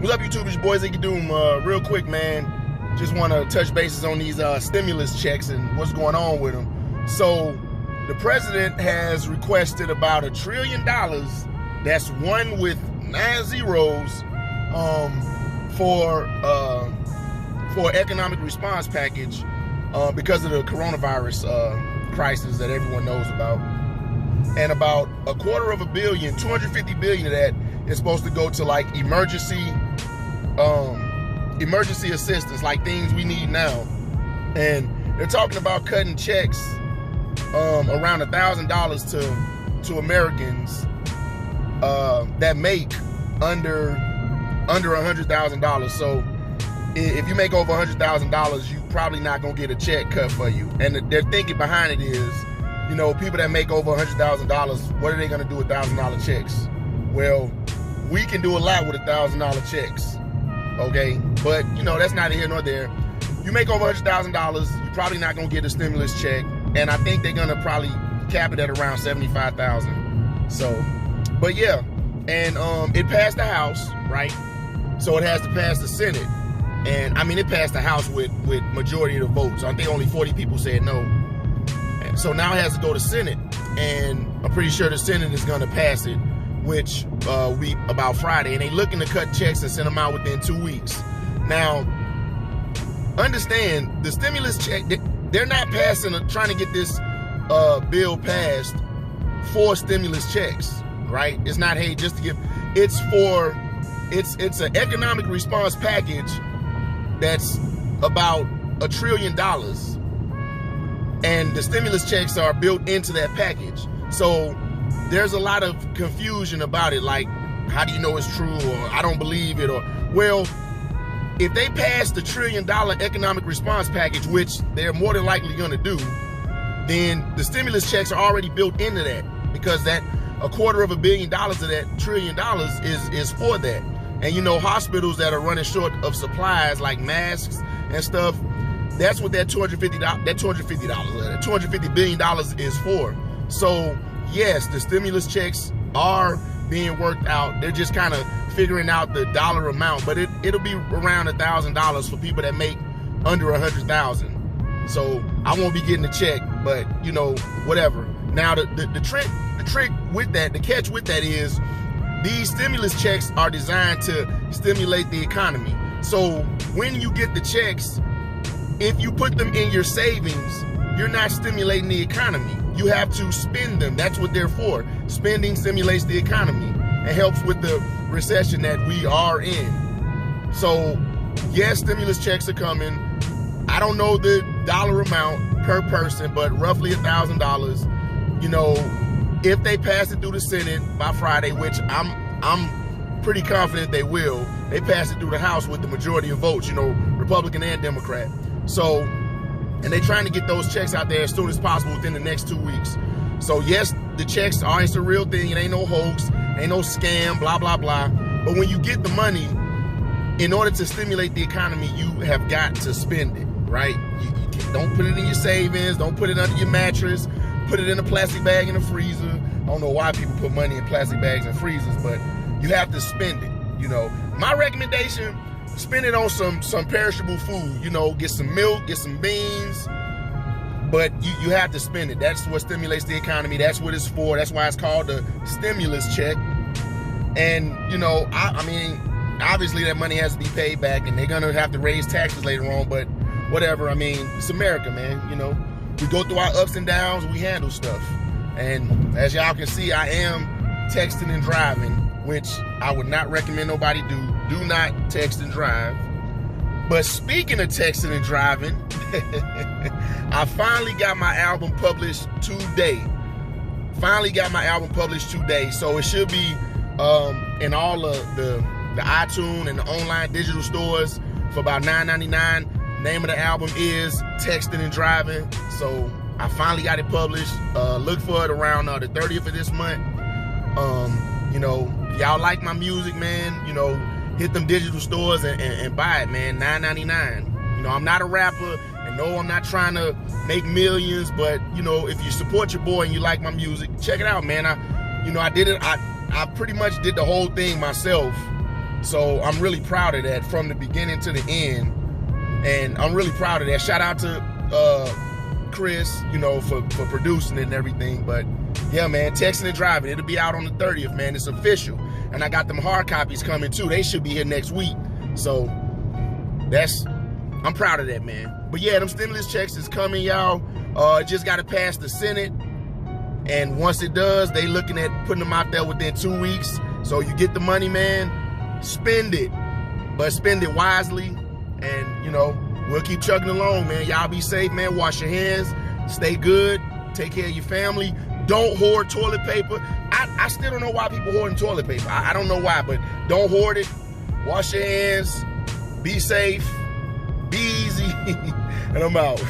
What's up, YouTube? It's your boy Ziggy Doom. Real quick, man. Just want to touch bases on these stimulus checks and what's going on with them. So, the president has requested about $1 trillion. That's one with 9 zeros for economic response package because of the coronavirus crisis that everyone knows about. And about $250 million, $250 billion of that is supposed to go to like emergency assistance, like things we need now. And they're talking about cutting checks around $1,000 to Americans that make under $100,000. So if you make over $100,000, you probably not gonna get a check cut for you. And their thinking behind it is, you know, people that make over $100,000, what are they gonna do with $1,000 checks? Well, we can do a lot with $1,000 checks, okay? But you know, that's neither here nor there. You make over $100,000, you're probably not gonna get a stimulus check, and I think they're gonna probably cap it at around $75,000. So, but yeah, and it passed the House, right? So it has to pass the Senate, and I mean it passed the House with majority of the votes. I think only 40 people said no. And so now it has to go to Senate, and I'm pretty sure the Senate is gonna pass it, which we about Friday, and they looking to cut checks and send them out within 2 weeks. Now, understand the stimulus check, they're not trying to get this bill passed for stimulus checks, right? It's not, hey, just to give, it's an economic response package that's about $1 trillion, and the stimulus checks are built into that package. So there's a lot of confusion about it, like, how do you know it's true, or I don't believe it, or, well, if they pass the $1 trillion economic response package, which they're more than likely gonna do, then the stimulus checks are already built into that, because that $250 million of that $1 trillion is for that. And you know, hospitals that are running short of supplies like masks and stuff, that's what that $250 billion is for. So yes, the stimulus checks are being worked out. They're just kind of figuring out the dollar amount, but it'll be around $1,000 for people that make under 100,000. So I won't be getting a check, but you know, whatever. Now the trick with that, the catch with that is these stimulus checks are designed to stimulate the economy. So when you get the checks, if you put them in your savings, you're not stimulating the economy. You have to spend them. That's what they're for. Spending stimulates the economy and helps with the recession that we are in. So yes, stimulus checks are coming. I don't know the dollar amount per person, but roughly $1,000. You know, if they pass it through the Senate by Friday, which I'm pretty confident they will, they pass it through the House with the majority of votes, you know, Republican and Democrat. So, and they're trying to get those checks out there as soon as possible within the next 2 weeks. So yes, the checks are, it's a real thing. It ain't no hoax, ain't no scam, blah, blah, blah. But when you get the money, in order to stimulate the economy, you have got to spend it, right? You don't put it in your savings, don't put it under your mattress, put it in a plastic bag in the freezer. I don't know why people put money in plastic bags and freezers, but you have to spend it, you know. My recommendation, spend it on some perishable food, you know, get some milk, get some beans, but you have to spend it. That's what stimulates the economy. That's what it's for. That's why it's called the stimulus check. And, you know, I mean, obviously that money has to be paid back, and they're gonna have to raise taxes later on, but whatever. I mean, it's America, man, you know. We go through our ups and downs, we handle stuff. And as y'all can see, I am texting and driving, which I would not recommend nobody do. Do not text and drive. But speaking of texting and driving, I finally got my album published today. So it should be in all of the iTunes and the online digital stores for about $9.99. Name of the album is Texting and Driving. So I finally got it published. Look for it around the 30th of this month. You know, y'all like my music, man, you know, hit them digital stores and buy it, man. $9.99. You know, I'm not a rapper, and no, I'm not trying to make millions, but you know, if you support your boy and you like my music, check it out, man. I pretty much did the whole thing myself. So I'm really proud of that from the beginning to the end. And I'm really proud of that. Shout out to Chris, you know, for producing it and everything. But yeah, man, Texting and Driving, it'll be out on the 30th, man. It's official. And I got them hard copies coming too. They should be here next week. So I'm proud of that, man. But yeah, them stimulus checks is coming, y'all. It just got to pass the Senate. And once it does, they looking at putting them out there within 2 weeks. So you get the money, man, spend it. But spend it wisely. And, you know, we'll keep chugging along, man. Y'all be safe, man. Wash your hands. Stay good. Take care of your family. Don't hoard toilet paper. I still don't know why people hoarding toilet paper. I don't know why, but don't hoard it. Wash your hands. Be safe. Be easy. And I'm out.